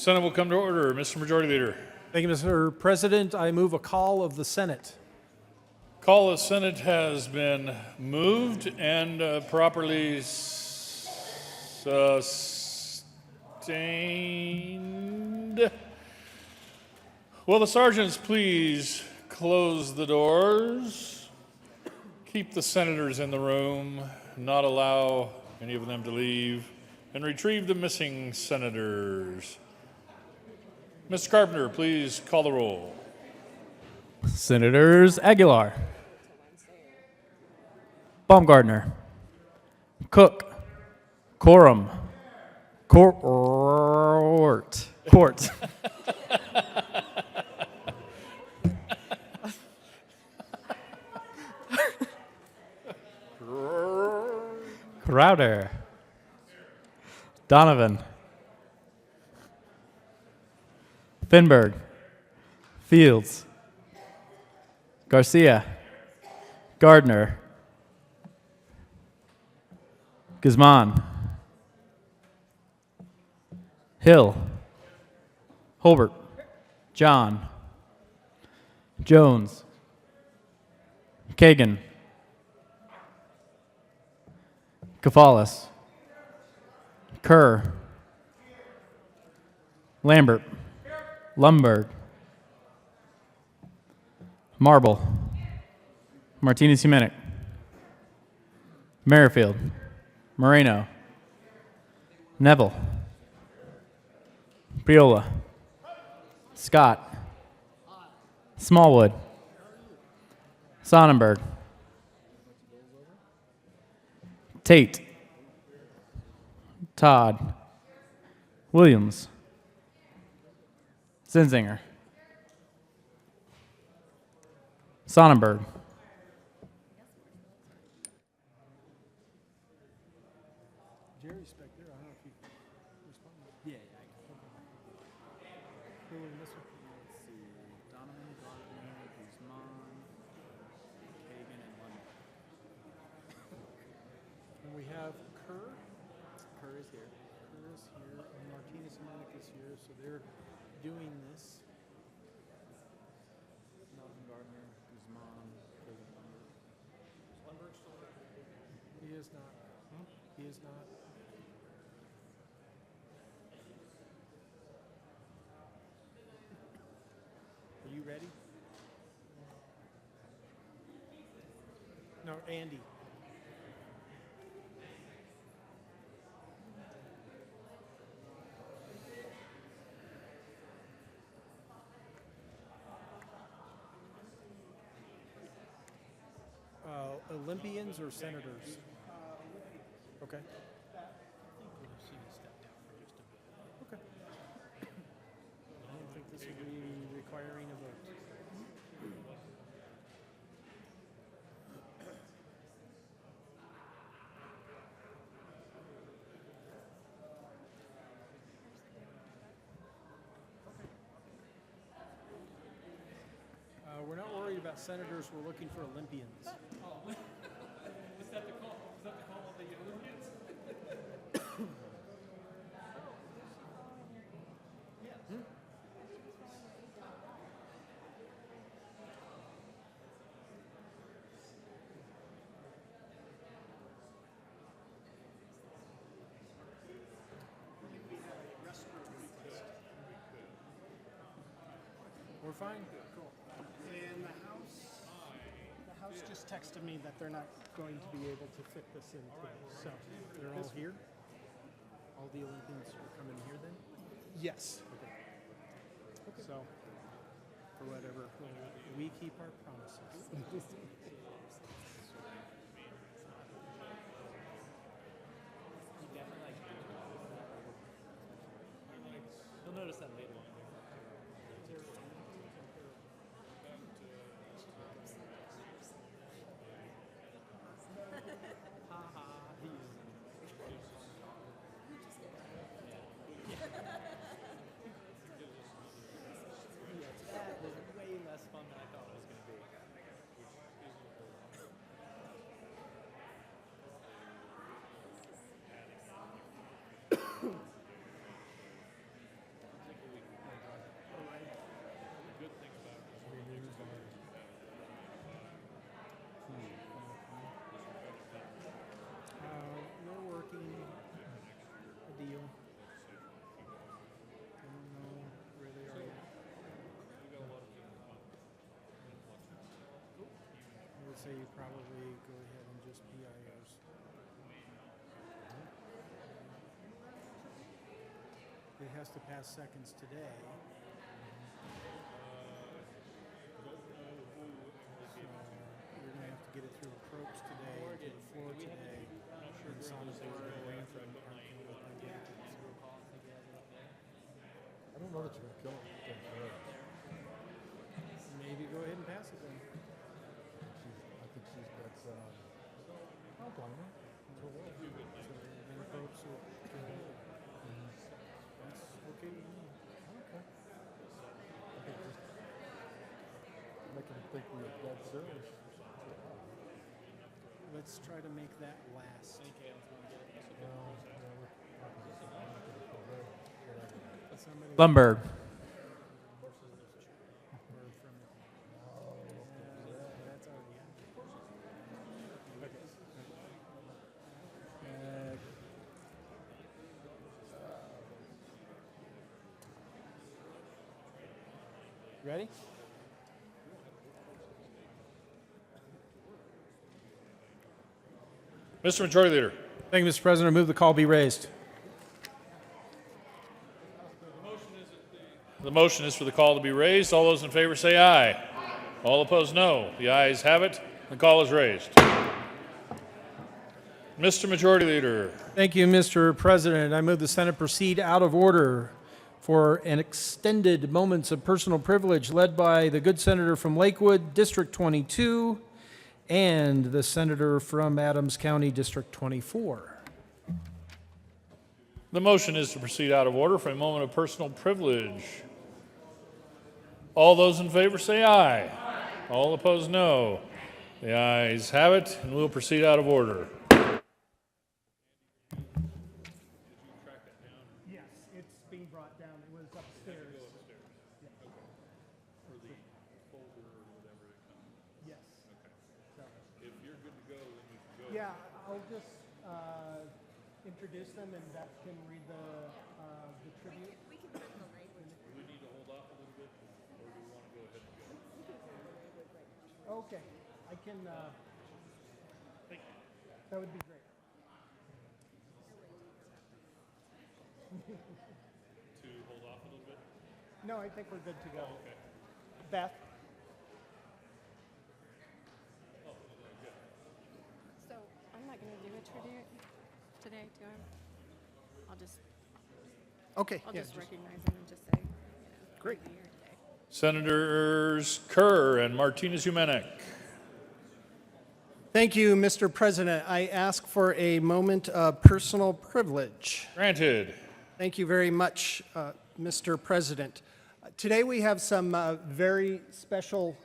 Senate will come to order. Mr. Majority Leader. Thank you, Mr. President. I move a call of the Senate. Call of Senate has been moved and properly sustained. Will the sergeants please close the doors, keep the senators in the room, not allow any of them to leave, and retrieve the missing senators. Mr. Carpenter, please call the roll. Senators Aguilar, Baumgartner, Cook, Corum, Court. Crowder, Donovan, Finberg, Fields, Garcia, Gardner, Guzman, Hill, Holbert, John, Jones, Kagan, Kafalis, Kerr, Lambert, Lumberg, Marble, Martinez Humenic, Merrifield, Moreno, Neville, Priola, Scott, Smallwood, Sonnenberg, Tate, Todd, Williams, Zinzinger, Sonnenberg, Jerry's back there. I don't know if you responded. Yeah, Who in this one? Let's see. Donovan, Gardner, Guzman, Kagan, and Lemon. And we have Kerr. Kerr is here. Kerr is here, and Martinez Humenic is here, so they're doing this. Donovan, Gardner, Guzman, Kagan, Lemon. He is not. He is not. Are you ready? No, Andy. Olympians or senators? Okay. Okay. I don't think this will be requiring a vote. We're not worried about senators. We're looking for Olympians. Is that the call? Is that the call of the Olympians? We're fine. Cool. And the House just texted me that they're not going to be able to fit this in today. So They're all here. All the Olympians are coming here then. yes. Okay. So, for whatever, we keep our promises. You'll notice that later. That was way less fun than I thought it was going to be. It has to pass seconds today. So you're gonna have to get it through approach today, to the floor today, and Sonic will go in from the parking lot by Jenkins. I don't know that you're gonna kill him. Maybe go ahead and pass it then. I think she's got some. I don't blame her. So what? So then approach will go ahead. That's okay with me. Okay. I think just making him think we're dead serious. Let's try to make that last. Somebody Lumberg. that's already happened. Ready? Mr. Majority Leader. Thank you, Mr. President. I move the call be raised. The motion is for the call to be raised. All those in favor say aye. All opposed, no. The ayes have it. The call is raised. Mr. Majority Leader. Thank you, Mr. President. I move the Senate proceed out of order for an extended moments of personal privilege led by the good senator from Lakewood, District 22, and the senator from Adams County, District 24. The motion is to proceed out of order for a moment of personal privilege. All those in favor say aye. All opposed, no. The ayes have it, and we'll proceed out of order. Yes, it's being brought down. It was upstairs. Yes. So, If you're good to go, then you can go. yeah, I'll just introduce them and Beth can read the tribute. Do we need to hold off a little bit, or do we want to go ahead and go? Okay, I can, Thank you. that would be great. To hold off a little bit? No, I think we're good to go. Okay. Beth? So I'm not going to do a tribute today to him. I'll just Okay, I'll yeah, just recognize him and just say, you know, Great. he's here today. Senators Kerr and Martinez Humenek. Thank you, Mr. President. I ask for a moment of personal privilege. Granted. Thank you very much, Mr. President. Today we have some very special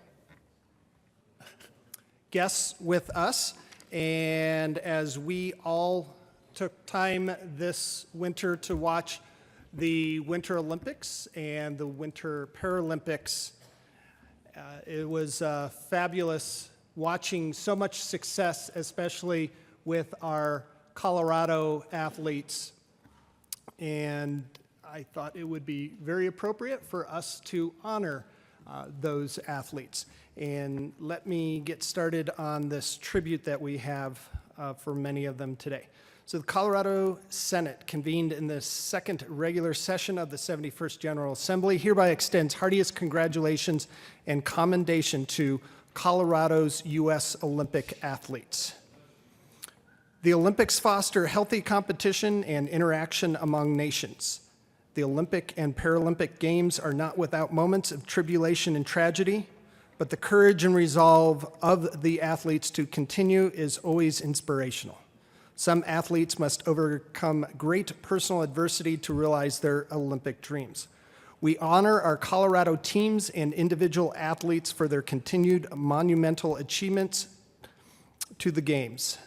guests with us, and as we all took time this winter to watch the Winter Olympics and the Winter Paralympics, it was fabulous watching so much success, especially with our Colorado athletes. And I thought it would be very appropriate for us to honor those athletes. And let me get started on this tribute that we have for many of them today. So the Colorado Senate, convened in the second regular session of the 71st General Assembly, hereby extends heartiest congratulations and commendation to Colorado's U.S. Olympic athletes. The Olympics foster healthy competition and interaction among nations. The Olympic and Paralympic Games are not without moments of tribulation and tragedy, but the courage and resolve of the athletes to continue is always inspirational. Some athletes must overcome great personal adversity to realize their Olympic dreams. We honor our Colorado teams and individual athletes for their continued monumental achievements to the Games.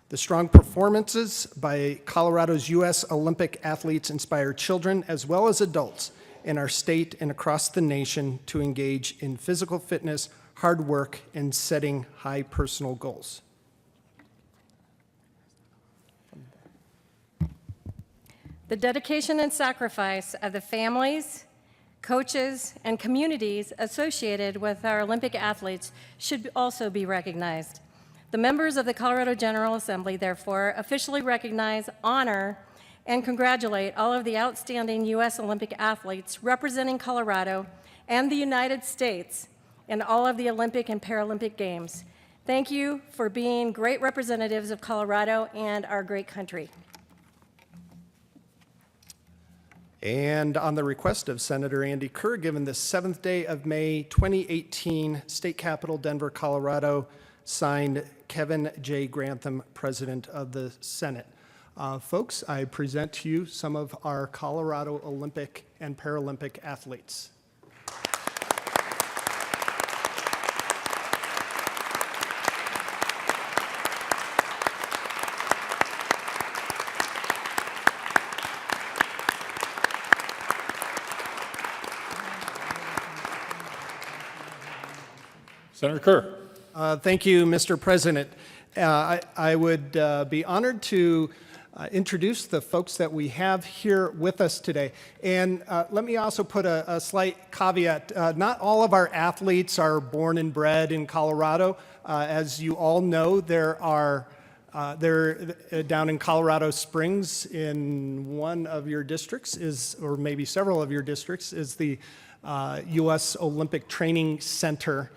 The strong performances by Colorado's U.S. Olympic athletes inspire children as well as adults in our state and across the nation to engage in physical fitness, hard work, and setting high personal goals. The dedication and sacrifice of the families, coaches, and communities associated with our Olympic athletes should also be recognized. The members of the Colorado General Assembly, therefore, officially recognize, honor, and congratulate all of the outstanding U.S. Olympic athletes representing Colorado and the United States in all of the Olympic and Paralympic Games. Thank you for being great representatives of Colorado and our great country. And on the request of Senator Andy Kerr, given the 7th day of May 2018, State Capitol, Denver, Colorado, signed Kevin J. Grantham, President of the Senate. Folks, I present to you some of our Colorado Olympic and Paralympic athletes. Senator Kerr. Thank you, Mr. President. I would be honored to introduce the folks that we have here with us today. And let me also put a slight caveat. Not all of our athletes are born and bred in Colorado. As you all know, they're down in Colorado Springs in one of your districts, or maybe several of your districts, is the U.S. Olympic Training Center.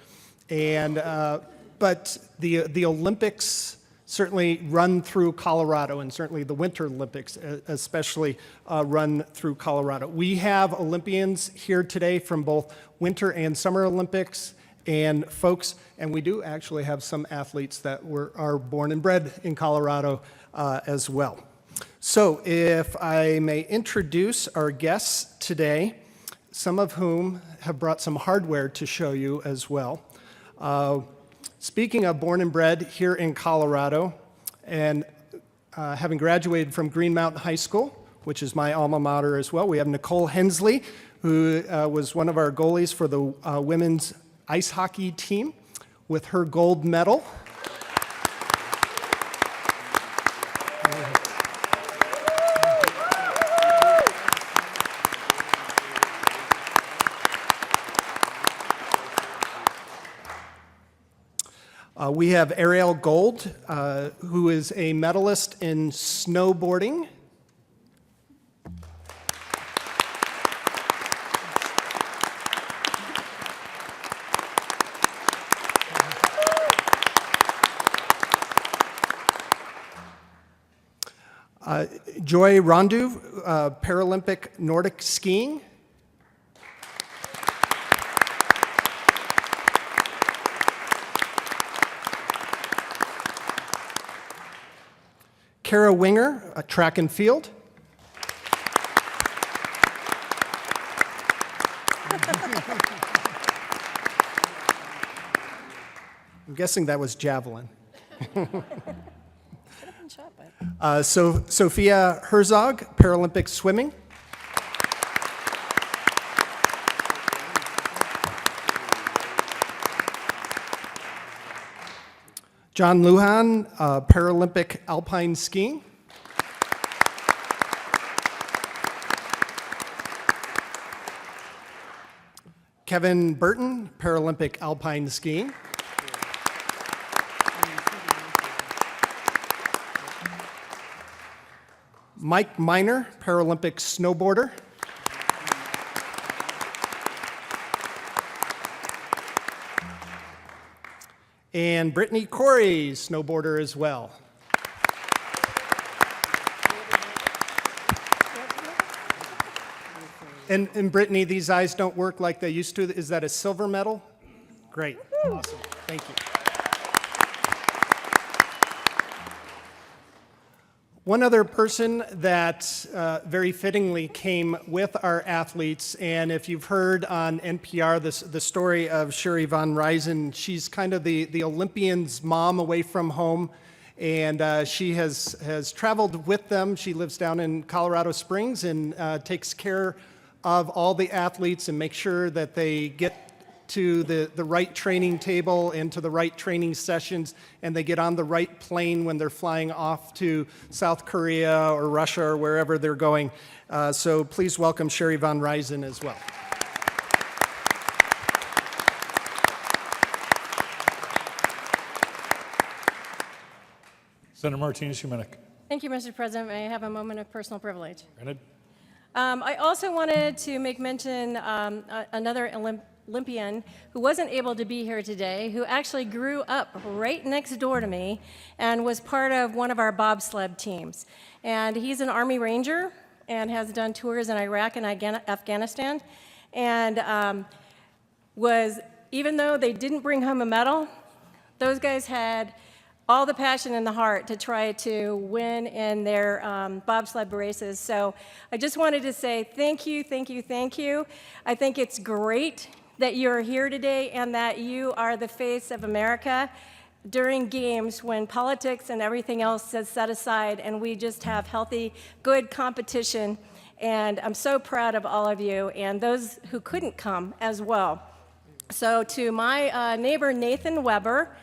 But the Olympics certainly run through Colorado, and certainly the Winter Olympics especially run through Colorado. We have Olympians here today from both Winter and Summer Olympics, and folks, and we do actually have some athletes that are born and bred in Colorado as well. So if I may introduce our guests today, some of whom have brought some hardware to show you as well. Speaking of born and bred here in Colorado, and having graduated from Green Mountain High School, which is my alma mater as well, we have Nicole Hensley, who was one of our goalies for the women's ice hockey team with her gold medal. We have Ariel Gold, who is a medalist in snowboarding. Joy Rondu, Paralympic Nordic skiing. Kara Winger, track and field. I'm guessing that was javelin. So Sophia Herzog, Paralympic swimming. John Lujan, Paralympic alpine skiing. Kevin Burton, Paralympic alpine skiing. Mike Miner, Paralympic snowboarder. And Brittany Corey, snowboarder as well. And Brittany, these eyes don't work like they used to. Is that a silver medal? Great, awesome, thank you. One other person that very fittingly came with our athletes, and if you've heard on NPR the story of Sherry Von Reisen, she's kind of the Olympians' mom away from home, and she has traveled with them. She lives down in Colorado Springs and takes care of all the athletes and makes sure that they get to the right training table and to the right training sessions, and they get on the right plane when they're flying off to South Korea or Russia or wherever they're going. So please welcome Sherry Von Reisen as well. Senator Martinez-Humenick. Thank you, Mr. President. May I have a moment of personal privilege? Granted. I also wanted to make mention another Olympian who wasn't able to be here today, who actually grew up right next door to me and was part of one of our bobsled teams. And he's an Army Ranger and has done tours in Iraq and Afghanistan. And even though they didn't bring home a medal, those guys had all the passion in the heart to try to win in their bobsled races. So I just wanted to say thank you, thank you, thank you. I think it's great that you're here today and that you are the face of America during games when politics and everything else is set aside and we just have healthy, good competition. And I'm so proud of all of you and those who couldn't come as well. So to my neighbor, Nathan Weber,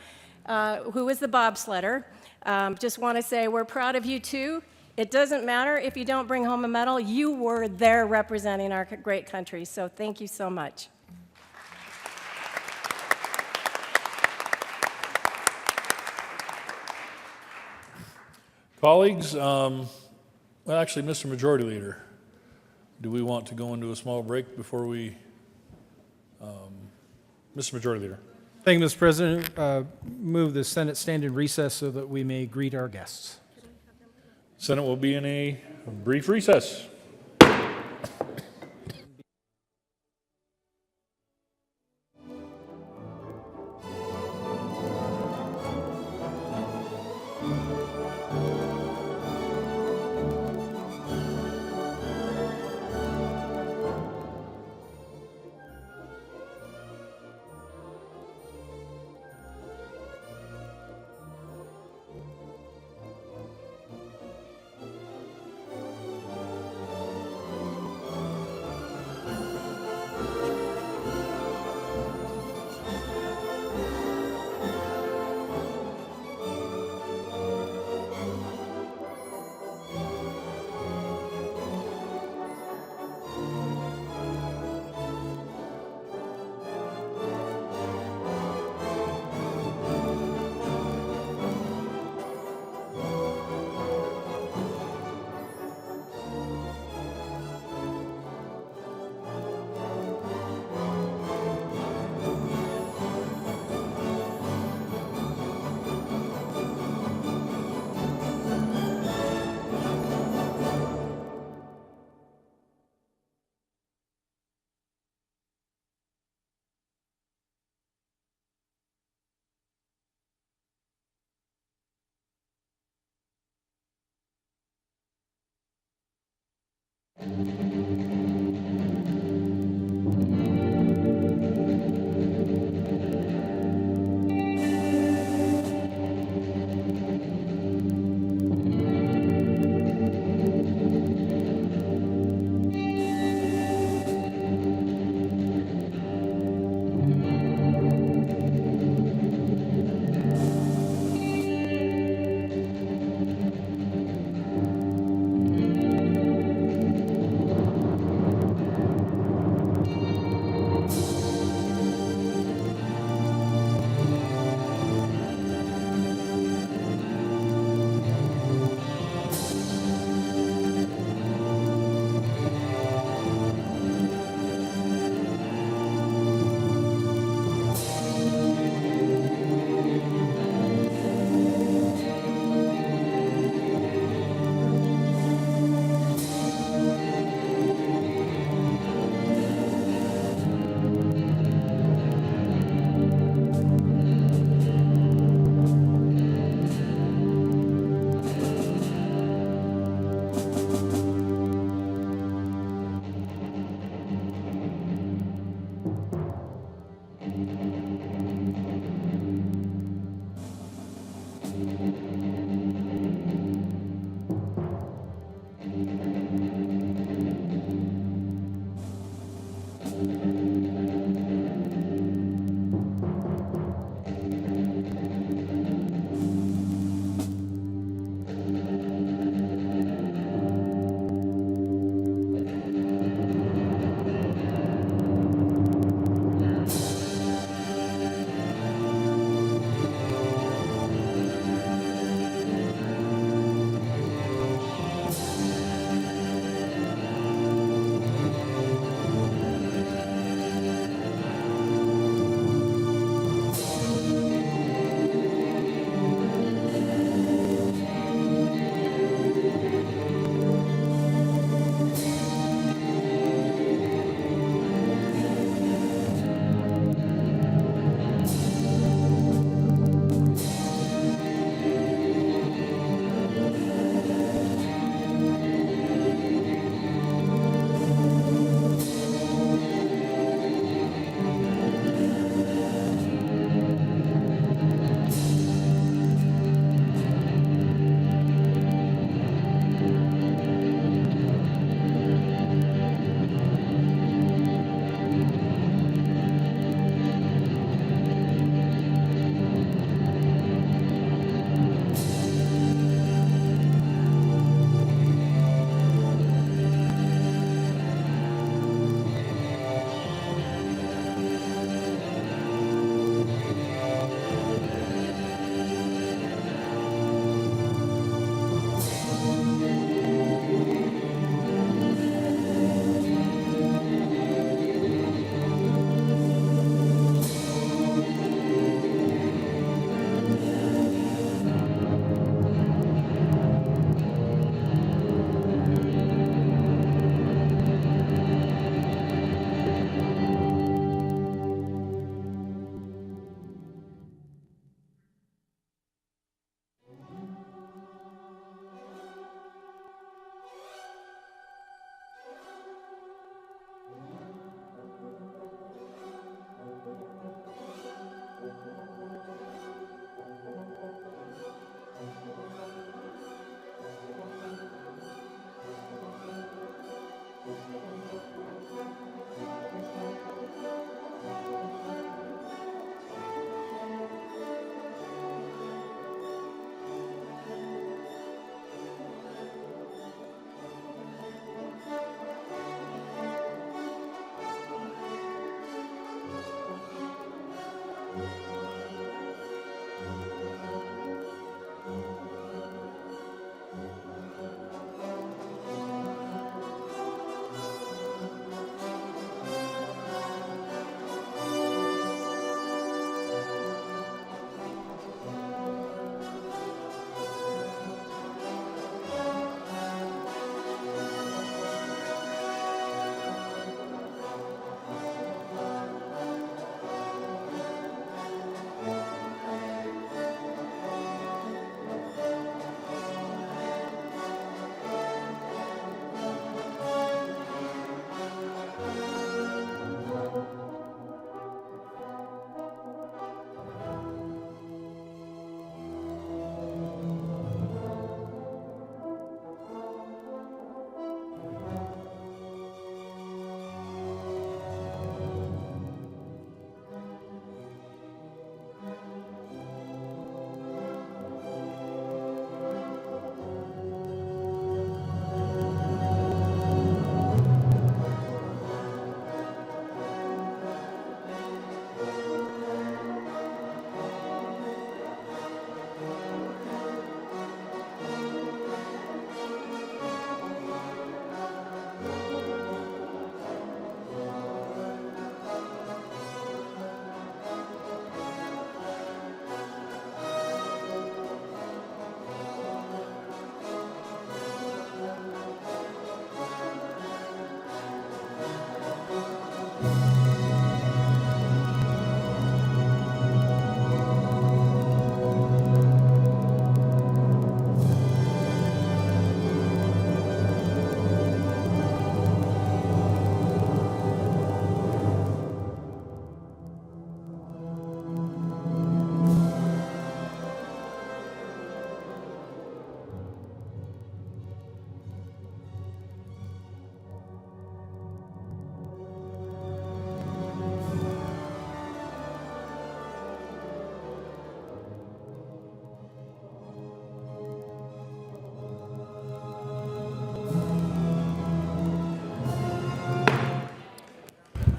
who is the bobsledder, just want to say we're proud of you too. It doesn't matter if you don't bring home a medal, you were there representing our great country, so thank you so much. Colleagues, well, actually, Mr. Majority Leader, do we want to go into a small break before we, Mr. Majority Leader? Thank you, Mr. President. Move the Senate stand in recess so that we may greet our guests. Senate will be in a brief recess.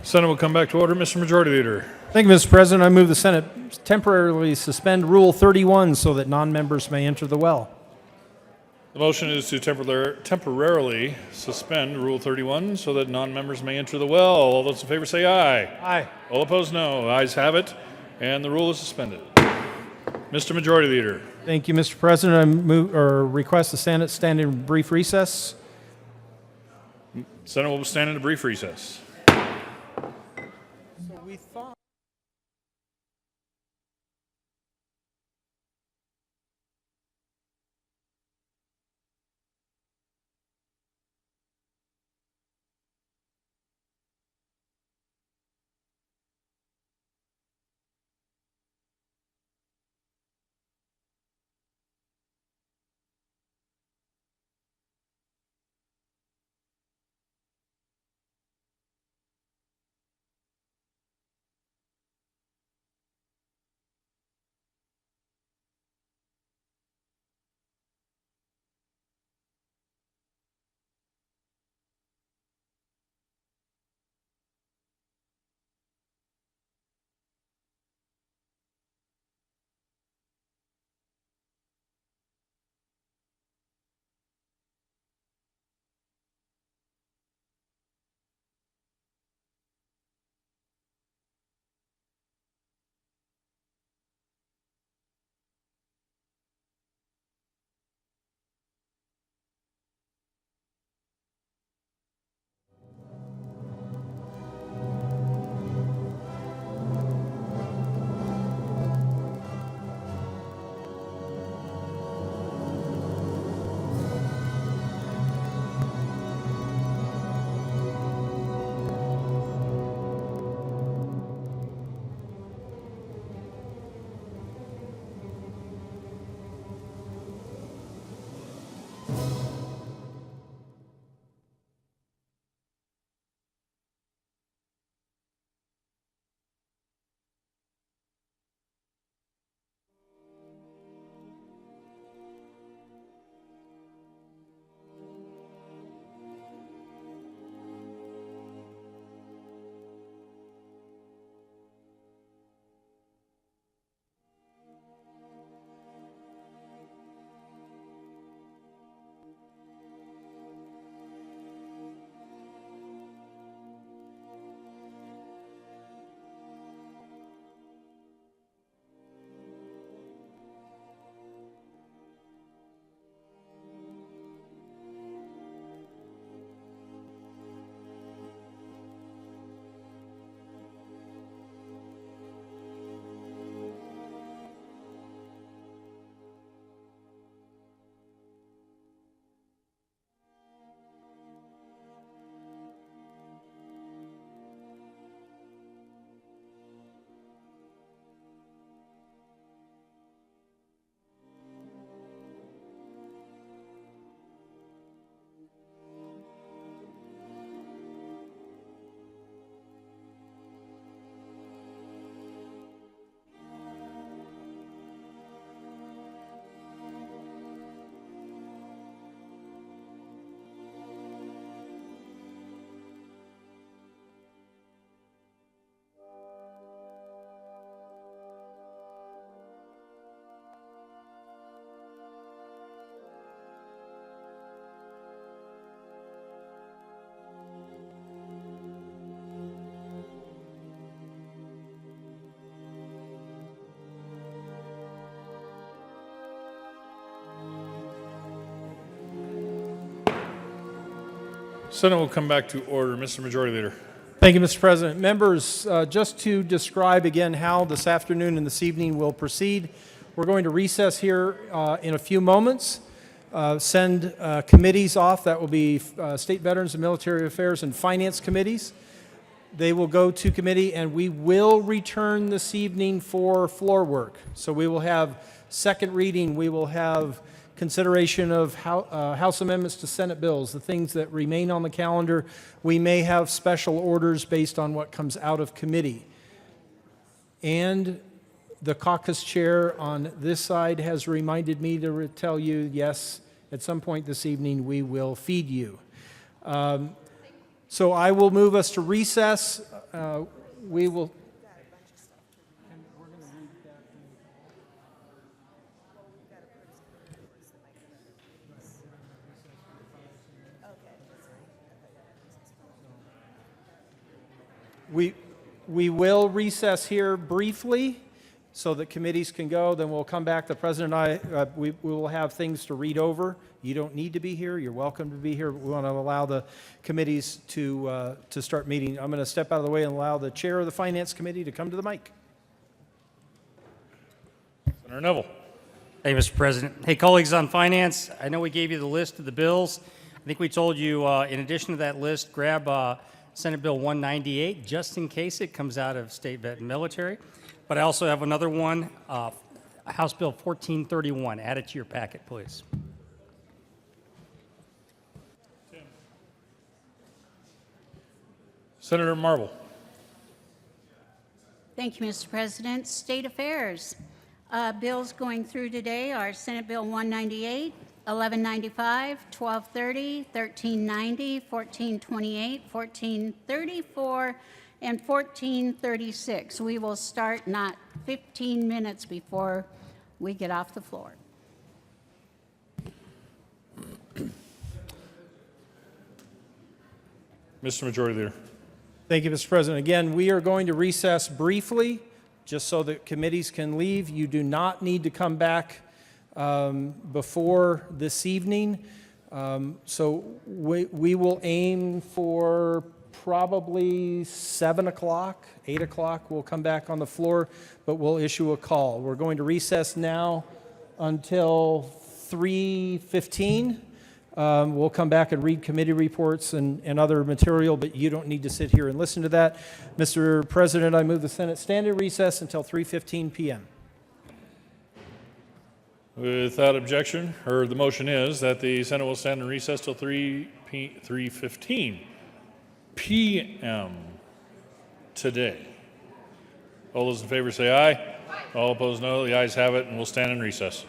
Senate will come back to order. Mr. Majority Leader. Thank you, Mr. President. I move the Senate temporarily suspend Rule 31 so that non-members may enter the well. The motion is to temporarily suspend Rule 31 so that non-members may enter the well. All those in favor say aye. Aye. All opposed, no. Ayes have it, and the rule is suspended. Mr. Majority Leader. Thank you, Mr. President. I move or request the Senate stand in brief recess. Senate will stand in a brief recess. So we thought. Senate will come back to order. Mr. Majority Leader. Thank you, Mr. President. Members, just to describe again how this afternoon and this evening will proceed, we're going to recess here in a few moments, send committees off. That will be State Veterans and Military Affairs and Finance Committees. They will go to committee, and we will return this evening for floor work. So we will have second reading. We will have consideration of House amendments to Senate bills, the things that remain on the calendar. We may have special orders based on what comes out of committee. And the caucus chair on this side has reminded me to tell you, yes, at some point this evening we will feed you. So I will move us to recess. We will. We will recess here briefly so that committees can go, then we'll come back. The president and I, we will have things to read over. You don't need to be here. You're welcome to be here. We want to allow the committees to start meeting. I'm going to step out of the way and allow the chair of the Finance Committee to come to the mic. Senator Neville. Hey, Mr. President. Hey, colleagues on finance, I know we gave you the list of the bills. I think we told you, in addition to that list, grab Senate Bill 198, just in case it comes out of state vet and military. But I also have another one, House Bill 1431. Add it to your packet, please. Senator Marble. Thank you, Mr. President. State affairs. Bills going through today are Senate Bill 198, 1195, 1230, 1390, 1428, 1434, and 1436. We will start not 15 minutes before we get off the floor. Mr. Majority Leader. Thank you, Mr. President. Again, we are going to recess briefly, just so that committees can leave. You do not need to come back before this evening. So we will aim for probably 7 o'clock, 8 o'clock. We'll come back on the floor, but we'll issue a call. We're going to recess now until 3:15. We'll come back and read committee reports and other material, but you don't need to sit here and listen to that. Mr. President, I move the Senate stand in recess until 3:15 p.m. Without objection, or the motion is that the Senate will stand in recess till 3:15 p.m. today. All those in favor say aye. All opposed no. The ayes have it, and we'll stand in recess.